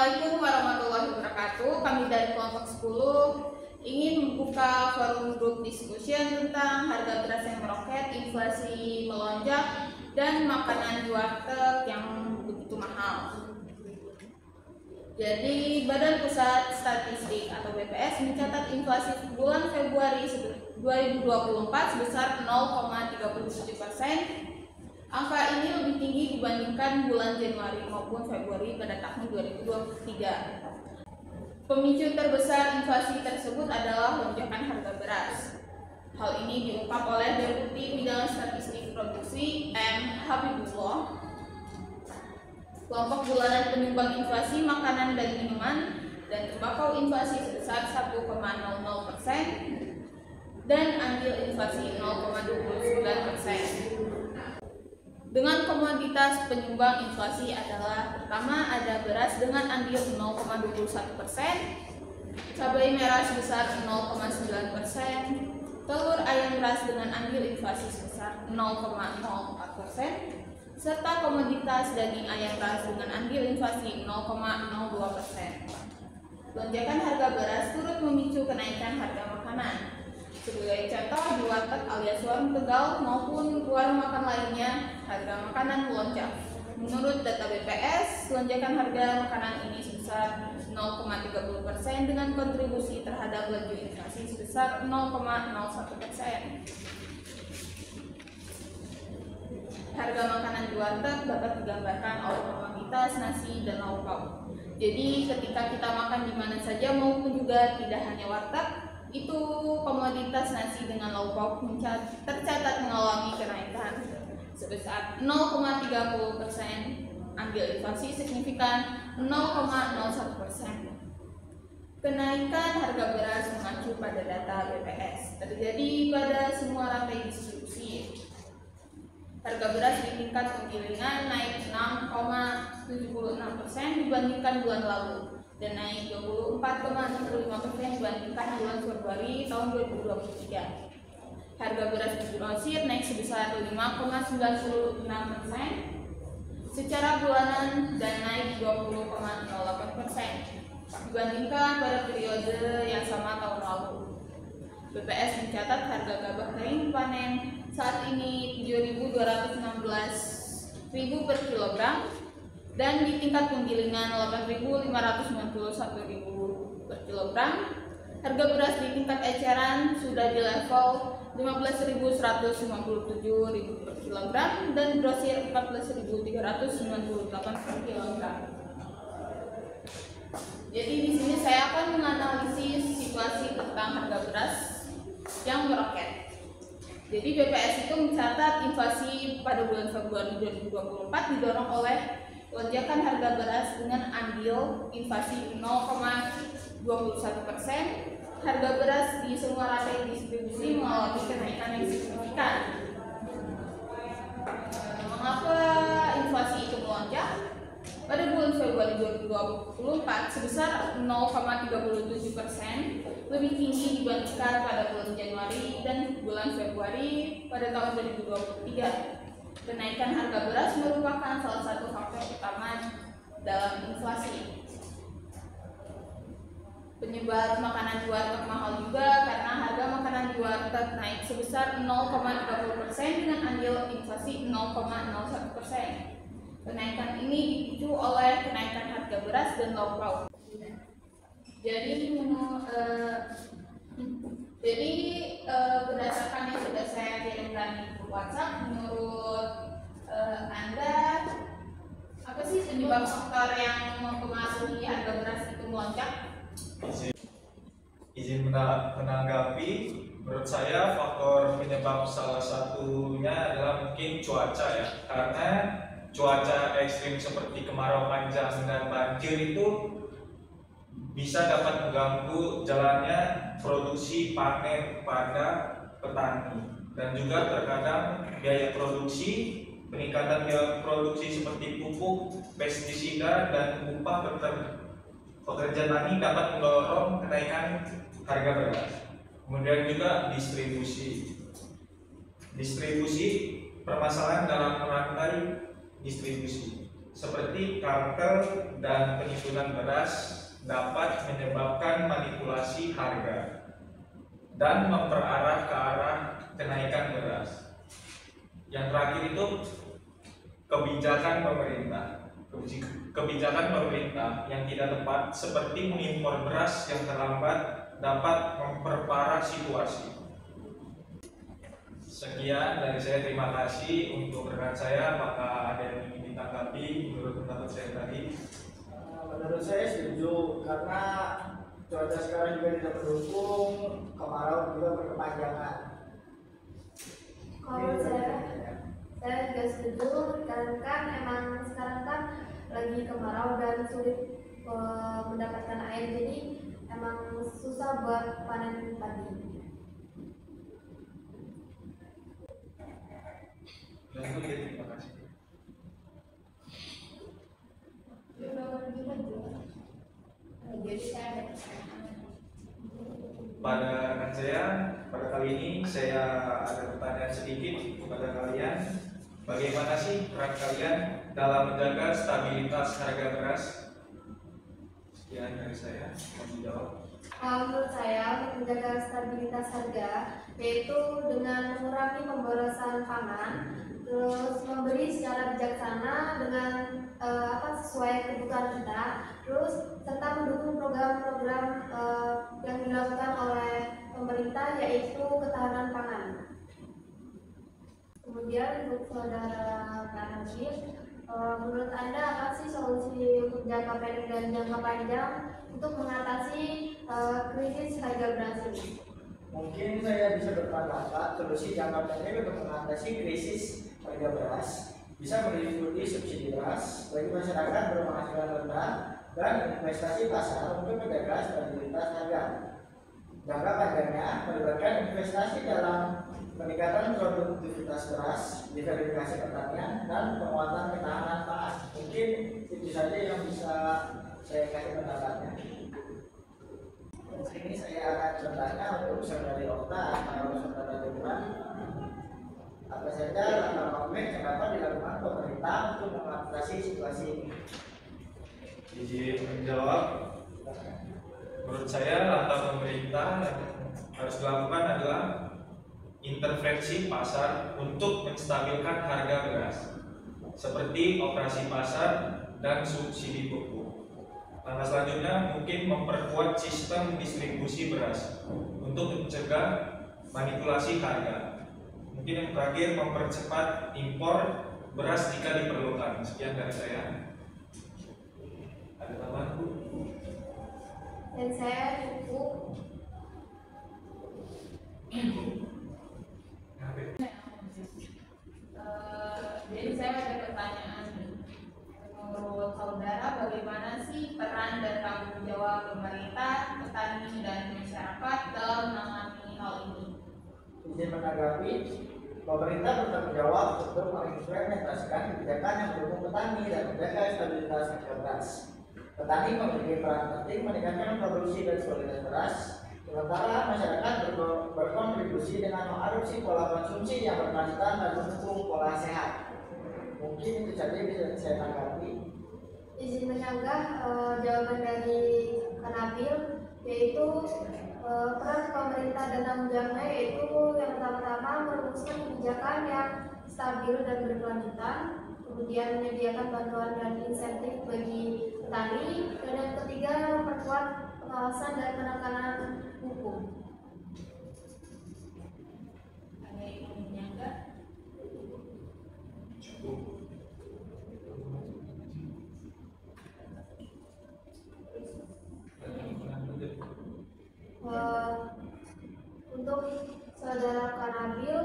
Assalamualaikum warahmatullahi wabarakatuh. Kami dari kelompok 10 ingin membuka forum grup discussion tentang harga beras yang meroket, inflasi melonjak, dan makanan di warteg yang begitu mahal. Jadi, Badan Pusat Statistik atau BPS mencatat inflasi bulan Februari 2024 sebesar 0,37%. Angka ini lebih tinggi dibandingkan bulan Januari maupun Februari pada tahun 2023. Pemicu terbesar inflasi tersebut adalah lonjakan harga beras. Hal ini diungkap oleh Deputi Bidang Statistik Produksi M. Habibullah. Kelompok bulanan penyumbang inflasi makanan dan minuman dan tembakau inflasi sebesar 1,00% dan andil inflasi 0,29%. Dengan komoditas penyumbang inflasi adalah pertama ada beras dengan andil 0,21%, cabai merah sebesar 0,9%, telur ayam ras dengan andil inflasi sebesar 0,04%, serta komoditas daging ayam ras dengan andil inflasi 0,02%. Lonjakan harga beras turut memicu kenaikan harga makanan. Sebagai contoh, di warteg alias warung Tegal maupun warung makan lainnya, harga makanan melonjak. Menurut data BPS, lonjakan harga makanan ini sebesar 0,30% dengan kontribusi terhadap laju inflasi sebesar 0,01%. Harga makanan di warteg dapat digambarkan oleh komoditas nasi dan lauk pauk. Jadi ketika kita makan di mana saja maupun juga tidak hanya warteg, itu komoditas nasi dengan lauk pauk tercatat mengalami kenaikan sebesar 0,30%, andil inflasi signifikan 0,01%. Kenaikan harga beras mengacu pada data BPS terjadi pada semua rantai distribusi. Harga beras di tingkat penggilingan naik 6,76% dibandingkan bulan lalu dan naik 24,65% dibandingkan bulan Februari tahun 2023. Harga beras di grosir naik sebesar 5,96% secara bulanan dan naik 20,08% dibandingkan pada periode yang sama tahun lalu. BPS mencatat harga gabah kering panen saat ini Rp7.216.000 per kilogram dan di tingkat penggilingan Rp8.591.000 per kilogram. Harga beras di tingkat eceran sudah di level Rp15.157.000 per kilogram dan grosir Rp14.398 per kilogram. Jadi di sini saya akan menganalisis situasi tentang harga beras yang meroket. Jadi BPS itu mencatat inflasi pada bulan Februari 2024 didorong oleh lonjakan harga beras dengan andil inflasi 0,21%. Harga beras di semua rantai distribusi mengalami kenaikan yang signifikan. Mengapa inflasi itu melonjak? Pada bulan Februari 2024 sebesar 0,37%, lebih tinggi dibandingkan pada bulan Januari dan bulan Februari pada tahun 2023. Kenaikan harga beras merupakan salah satu faktor utama dalam inflasi. Penyebab makanan di warteg mahal juga karena harga makanan di warteg naik sebesar 0,30% dengan andil inflasi 0,01%. Kenaikan ini dipicu oleh kenaikan harga beras dan lauk pauk. Jadi berdasarkan yang sudah saya kirimkan di grup WhatsApp, menurut Anda apa sih penyebab faktor yang mempengaruhi harga beras itu melonjak? Izin menanggapi, menurut saya faktor penyebab salah satunya adalah mungkin cuaca ya, karena cuaca ekstrim seperti kemarau panjang dan banjir itu bisa dapat mengganggu jalannya produksi panen pada petani, dan juga terkadang biaya produksi, peningkatan biaya produksi seperti pupuk, pestisida, dan upah pekerja tani dapat mendorong kenaikan harga beras. Kemudian juga distribusi permasalahan dalam rantai distribusi. seperti kartel dan penimbunan beras dapat menyebabkan manipulasi harga dan memperarah ke arah kenaikan beras. Yang terakhir itu kebijakan pemerintah. Kebijakan pemerintah yang tidak tepat seperti mengimpor beras yang terlambat dapat memperparah situasi. Sekian dari saya, terima kasih untuk rekan saya. Apakah ada yang ingin ditanggapi menurut pendapat saya tadi? Menurut saya setuju, karena cuaca sekarang juga tidak mendukung, kemarau juga berkepanjangan. Kalau saya juga setuju, karena kan emang sekarang kan lagi kemarau dan sulit mendapatkan air, jadi emang susah buat panen padi. Terima kasih. Jadi saya ada pertanyaan. Pada rekan saya, pada kali ini saya ada pertanyaan sedikit kepada kalian. Bagaimana sih peran kalian dalam menjaga stabilitas harga beras? Sekian dari saya, mau dijawab. Menurut saya, untuk menjaga stabilitas harga, yaitu dengan mengurangi pemborosan pangan, terus membeli secara bijaksana dengan sesuai kebutuhan kita, terus serta mendukung program-program yang dilakukan oleh pemerintah, yaitu ketahanan pangan. Kemudian untuk saudara Kanajir, menurut Anda apa sih solusi untuk jangka pendek dan jangka panjang untuk mengatasi krisis harga beras ini? Mungkin saya bisa berpendapat solusi jangka pendek untuk mengatasi krisis harga beras bisa meliputi subsidi beras bagi masyarakat berpenghasilan rendah dan investasi pasar untuk menjaga stabilitas harga. Jangka panjangnya melibatkan investasi dalam peningkatan produktivitas beras, diversifikasi pertanian, dan penguatan ketahanan pangan. Mungkin itu saja yang bisa saya kasih pendapatnya. Ini saya akan bertanya untuk saudari Okta atau saudara Dewan, apa saja langkah konkret yang dapat dilakukan pemerintah untuk mengatasi situasi ini? Izin menjawab. Menurut saya, langkah pemerintah yang harus dilakukan adalah intervensi pasar untuk menstabilkan harga beras, seperti operasi pasar dan subsidi pupuk. Langkah selanjutnya mungkin memperkuat sistem distribusi beras untuk mencegah manipulasi harga. Mungkin yang terakhir mempercepat impor beras jika diperlukan. Sekian dari saya. Ada tambahan, Bu? Dan saya cukup. Jadi saya ada pertanyaan nih. Menurut saudara, bagaimana sih peran dan tanggung jawab pemerintah, petani, dan masyarakat dalam menangani hal ini? Izin menanggapi, pemerintah bertanggung jawab untuk mengimplementasikan kebijakan yang mendukung petani dan menjaga stabilitas harga beras. Petani memiliki peran penting meningkatkan produksi dan kualitas beras, sementara masyarakat berkontribusi dengan mengadopsi pola konsumsi yang berkelanjutan dan mendukung pola sehat. Mungkin itu saja bisa saya tanggapi. Izin menyanggah jawaban dari Kanabil, yaitu peran pemerintah dan tanggung jawabnya, yaitu yang pertama-tama merumuskan kebijakan yang stabil dan berkelanjutan, kemudian menyediakan bantuan dan insentif bagi petani, dan yang ketiga memperkuat pengawasan dan penekanan hukum. Ada yang ingin menyanggah? Untuk saudara Kanabil,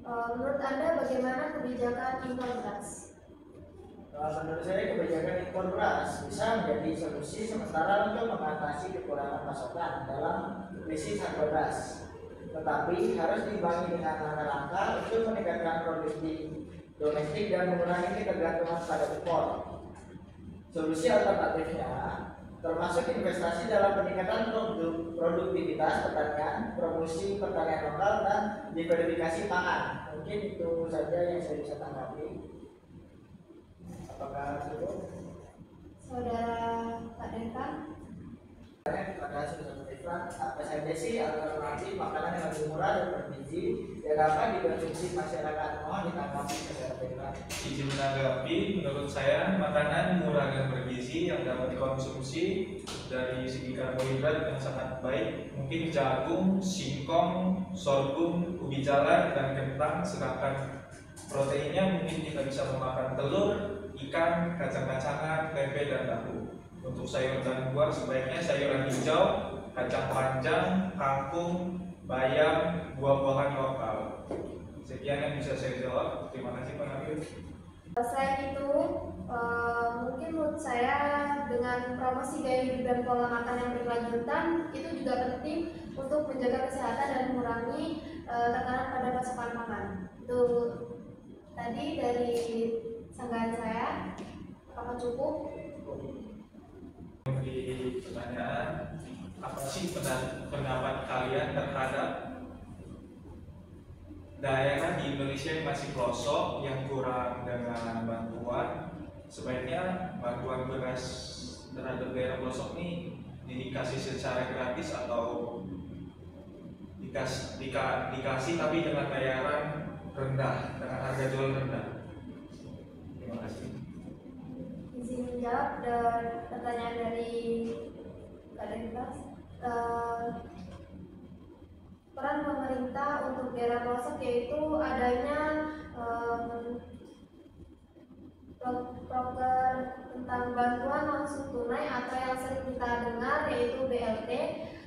menurut Anda bagaimana kebijakan impor beras? Menurut saya kebijakan impor beras bisa menjadi solusi sementara untuk mengatasi kekurangan pasokan dalam krisis harga beras. Tetapi harus diimbangi dengan langkah-langkah untuk meningkatkan produksi domestik dan mengurangi ketergantungan pada impor. Solusi alternatifnya termasuk investasi dalam peningkatan produktivitas pertanian, promosi pertanian lokal, dan diversifikasi pangan. Mungkin itu saja yang saya bisa tanggapi. Apakah cukup? Saudara Pak Dekan? Pada saudara Ifran, apa saja sih alternatif makanan yang lebih murah dan bergizi yang dapat dikonsumsi masyarakat? Mohon ditanggapi saudara Ifran. Izin menanggapi, menurut saya makanan murah dan bergizi yang dapat dikonsumsi dari segi karbohidrat yang sangat baik mungkin jagung, singkong, sorghum, ubi jalar, dan kentang. Sedangkan proteinnya mungkin kita bisa memakan telur, ikan, kacang-kacangan, tempe, dan tahu. Untuk sayur dan buah sebaiknya sayuran hijau, kacang panjang, kangkung, bayam, buah-buahan lokal. Sekian yang bisa saya jawab. Terima kasih Pak Nabil. Selain itu, mungkin menurut saya dengan promosi gaya hidup dan pola makan yang berkelanjutan itu juga penting untuk menjaga kesehatan dan mengurangi tekanan pada pasokan makan. Itu tadi dari sanggahan saya. Apakah cukup? Di pertanyaan, apa sih pendapat kalian terhadap daerah di Indonesia yang masih pelosok yang kurang dengan bantuan? Sebaiknya bantuan beras terhadap daerah pelosok ini dikasih secara gratis atau dikasih tapi dengan bayaran rendah, dengan harga jual rendah? Terima kasih. Izin menjawab dan pertanyaan dari Kak Denpas. Peran pemerintah untuk daerah pelosok yaitu adanya program tentang bantuan langsung tunai atau yang sering kita dengar yaitu BLT.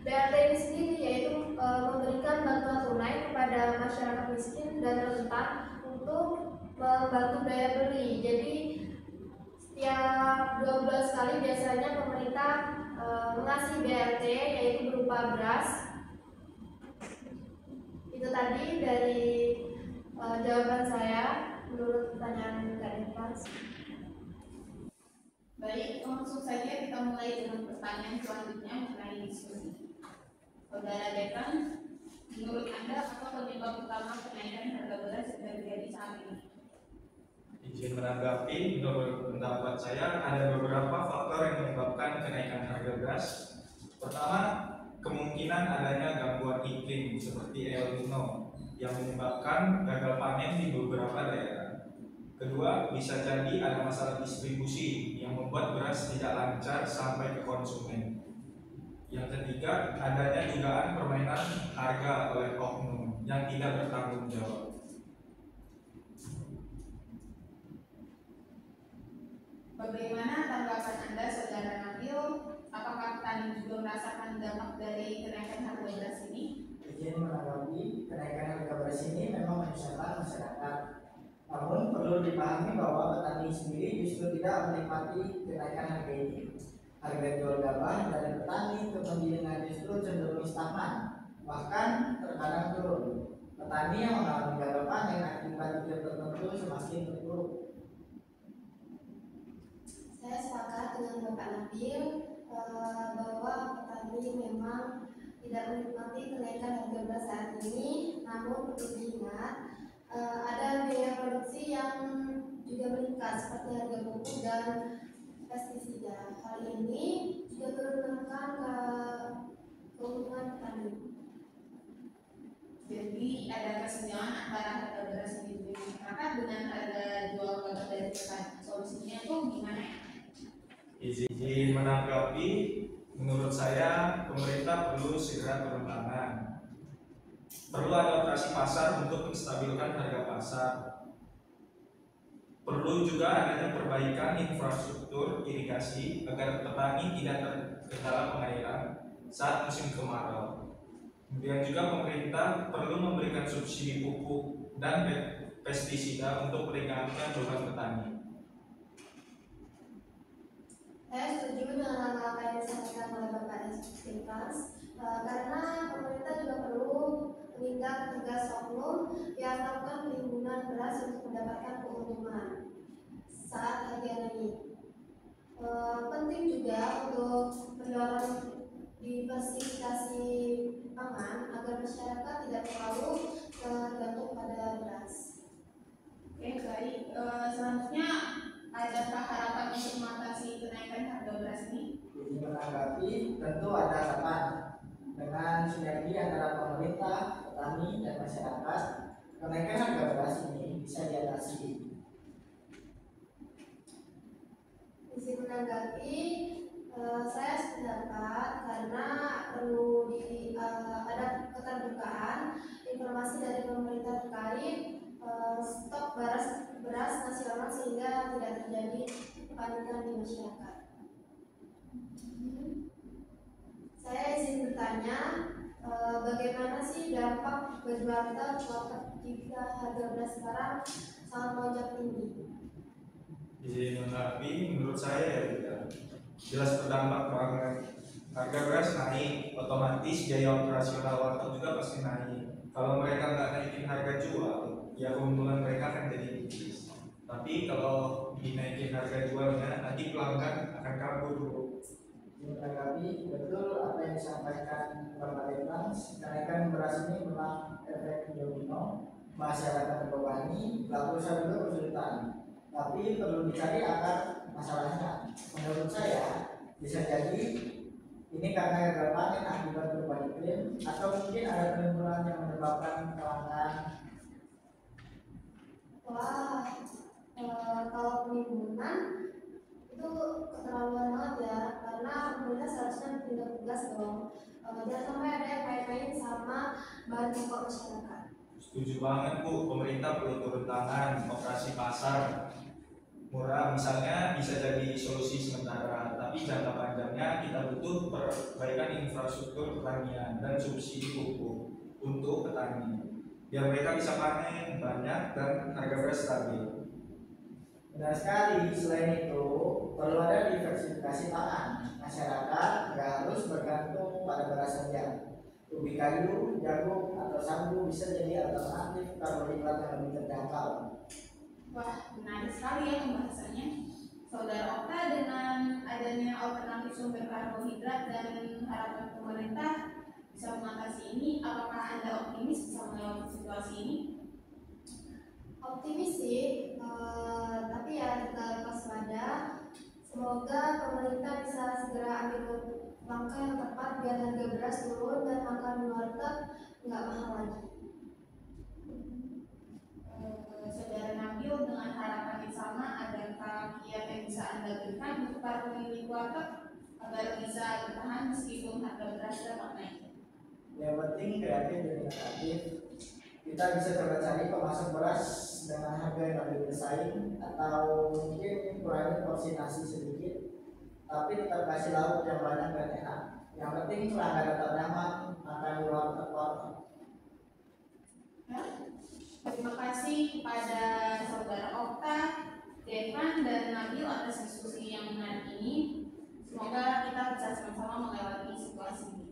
BLT ini sendiri yaitu memberikan bantuan tunai kepada masyarakat miskin dan rentan untuk membantu daya beli. Jadi setiap 2 bulan sekali biasanya pemerintah mengasih BLT yaitu berupa beras. Itu tadi dari jawaban saya menurut pertanyaan Kak Devas. Baik, langsung saja kita mulai dengan pertanyaan selanjutnya mengenai diskusi. Saudara Dekan, menurut Anda apa penyebab utama kenaikan harga beras yang terjadi saat ini? Izin menanggapi, menurut pendapat saya ada beberapa faktor yang menyebabkan kenaikan harga beras. Pertama, kemungkinan adanya gangguan iklim seperti El Nino yang menyebabkan gagal panen di beberapa daerah. Kedua, bisa jadi ada masalah distribusi yang membuat beras tidak lancar sampai ke konsumen. Yang ketiga, adanya dugaan permainan harga oleh oknum yang tidak bertanggung jawab. Bagaimana tanggapan Anda, Saudara Nabil? Apakah petani juga merasakan dampak dari kenaikan harga beras ini? Izin menanggapi, kenaikan harga beras ini memang menyusahkan masyarakat. Namun perlu dipahami bahwa petani sendiri justru tidak menikmati kenaikan harga ini. Harga jual gabah dari petani ke penggilingan justru cenderung stagnan, bahkan terkadang turun. Petani yang mengalami gagal panen akibat iklim tertentu semakin terpuruk. Saya sepakat dengan Bapak Nabil bahwa petani memang tidak menikmati kenaikan harga beras saat ini, namun perlu diingat ada biaya produksi yang juga meningkat seperti harga pupuk dan pestisida. Hal ini juga turut menekan keuntungan petani. Jadi ada kesenjangan antara harga beras yang dibeli masyarakat dengan harga jual gabah dari petani. Solusinya itu gimana? Izin menanggapi, menurut saya pemerintah perlu segera turun tangan. Perlu ada operasi pasar untuk menstabilkan harga pasar. Perlu juga adanya perbaikan infrastruktur irigasi agar petani tidak terkendala pengairan saat musim kemarau. Kemudian juga pemerintah perlu memberikan subsidi pupuk dan pestisida untuk meringankan beban petani. Saya setuju dengan langkah yang disampaikan oleh Bapak Devas karena pemerintah juga perlu menindak tegas oknum yang melakukan penimbunan beras untuk mendapatkan keuntungan saat harga naik. Penting juga untuk mendorong diversifikasi pangan agar masyarakat tidak terlalu tergantung pada beras. Oke, baik. Selanjutnya adakah harapan untuk mengatasi kenaikan harga beras ini? Jadi menanggapi, tentu ada harapan dengan sinergi antara pemerintah, petani, dan masyarakat, kenaikan harga beras ini bisa diatasi. Izin menanggapi, saya sependapat karena perlu ada keterbukaan informasi dari pemerintah terkait stok beras nasional sehingga tidak terjadi kepanikan di masyarakat. Saya izin bertanya, bagaimana sih dampak bagi warga jika harga beras sekarang sangat melonjak tinggi? Izin menanggapi, menurut saya ya tidak. Jelas berdampak banget. Harga beras naik, otomatis biaya operasional warteg juga pasti naik. Kalau mereka nggak naikin harga jual, ya keuntungan mereka akan jadi tipis. Tapi kalau dinaikin harga jualnya, nanti pelanggan akan kabur. Menanggapi, betul apa yang disampaikan Bapak Letnan, kenaikan beras ini memang efek domino, masyarakat terbebani, pelaku usaha juga kesulitan. Tapi perlu dicari akar masalahnya. Menurut saya bisa jadi ini karena gagal panen akibat perubahan iklim, atau mungkin ada penimbunan yang menyebabkan kelangkaan. Wah, kalau penimbunan itu keterlaluan banget ya, karena pemerintah seharusnya bertindak tegas dong. Jangan sampai ada yang kait-kait sama bahan pokok masyarakat. Setuju banget Bu, pemerintah perlu turun tangan, operasi pasar murah misalnya bisa jadi solusi sementara, tapi jangka panjangnya kita butuh perbaikan infrastruktur pertanian dan subsidi pupuk untuk petani biar mereka bisa panen banyak dan harga beras stabil. Benar sekali, selain itu perlu ada diversifikasi pangan. Masyarakat nggak harus bergantung pada beras saja. Ubi kayu, jagung, atau sagu bisa jadi alternatif karbohidrat yang lebih terjangkau. Wah, menarik sekali ya pembahasannya. Saudara Okta, dengan adanya alternatif sumber karbohidrat dan harapan pemerintah bisa mengatasi ini, apakah Anda optimis bisa melewati situasi ini? Optimis sih, tapi ya tetap waspada. Semoga pemerintah bisa segera ambil langkah yang tepat biar harga beras turun dan makan di warteg nggak mahal lagi. Saudara Nabil, dengan harapan yang sama, adakah kiat yang bisa Anda berikan untuk para pemilik warteg agar bisa bertahan meskipun harga beras dapat naik? Yang penting kreatif dan inovatif. Kita bisa coba cari pemasok beras dengan harga yang lebih bersaing, atau mungkin kurangi porsi nasi sedikit, tapi tetap kasih lauk yang banyak dan enak. Yang penting pelanggan tetap nyaman makan di warteg. Ya. Terima kasih kepada saudara Okta, Devan, dan Nabil atas diskusi yang menarik ini. Semoga kita bisa sama-sama melewati situasi ini.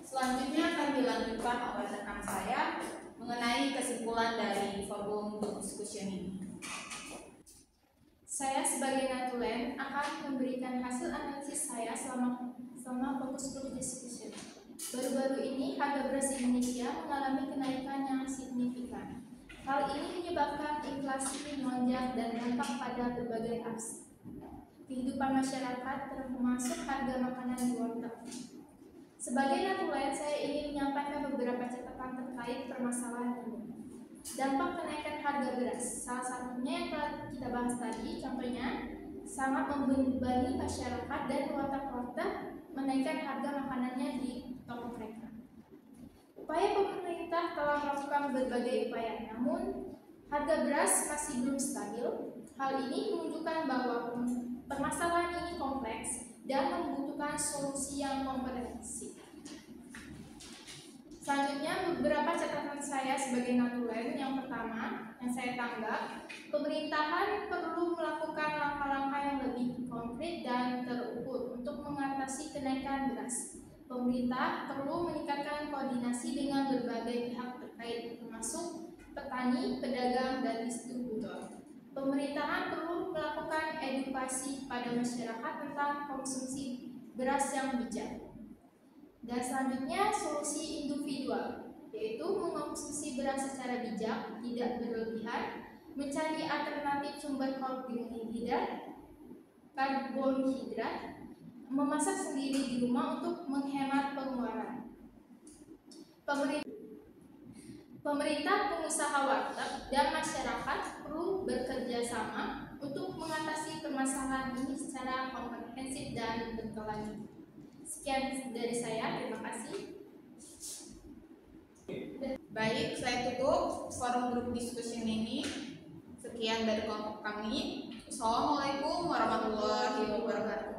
Selanjutnya akan dilanjutkan oleh rekan saya mengenai kesimpulan dari forum discussion ini. Saya sebagai Natulen akan memberikan hasil analisis saya selama fokus group discussion. Baru-baru ini harga beras Indonesia mengalami kenaikan yang signifikan. Hal ini menyebabkan inflasi melonjak dan dampak pada berbagai aspek kehidupan masyarakat, termasuk harga makanan di warteg. Sebagai Natulen, saya ingin menyampaikan beberapa catatan terkait permasalahan ini. Dampak kenaikan harga beras, salah satunya yang telah kita bahas tadi, contohnya sangat membebani masyarakat dan warteg-warteg menaikkan harga makanannya di toko mereka. Upaya pemerintah telah melakukan berbagai upaya, namun harga beras masih belum stabil. Hal ini menunjukkan bahwa permasalahan ini kompleks dan membutuhkan solusi yang komprehensif. Selanjutnya, beberapa catatan saya sebagai Natulen. Yang pertama, yang saya tanggap, pemerintahan perlu melakukan langkah-langkah yang lebih konkret dan terukur untuk mengatasi kenaikan beras. Pemerintah perlu meningkatkan koordinasi dengan berbagai pihak terkait, termasuk petani, pedagang, dan distributor. Pemerintahan perlu melakukan edukasi pada masyarakat tentang konsumsi beras yang bijak. Dan selanjutnya, solusi individual. yaitu mengonsumsi beras secara bijak, tidak berlebihan, mencari alternatif sumber karbohidrat, memasak sendiri di rumah untuk menghemat pengeluaran. Pemerintah, pengusaha warteg, dan masyarakat perlu bekerja sama untuk mengatasi permasalahan ini secara komprehensif dan berkelanjutan. Sekian dari saya, terima kasih. Baik, saya tutup forum grup diskusi ini. Sekian dari kelompok kami. Assalamualaikum warahmatullahi wabarakatuh.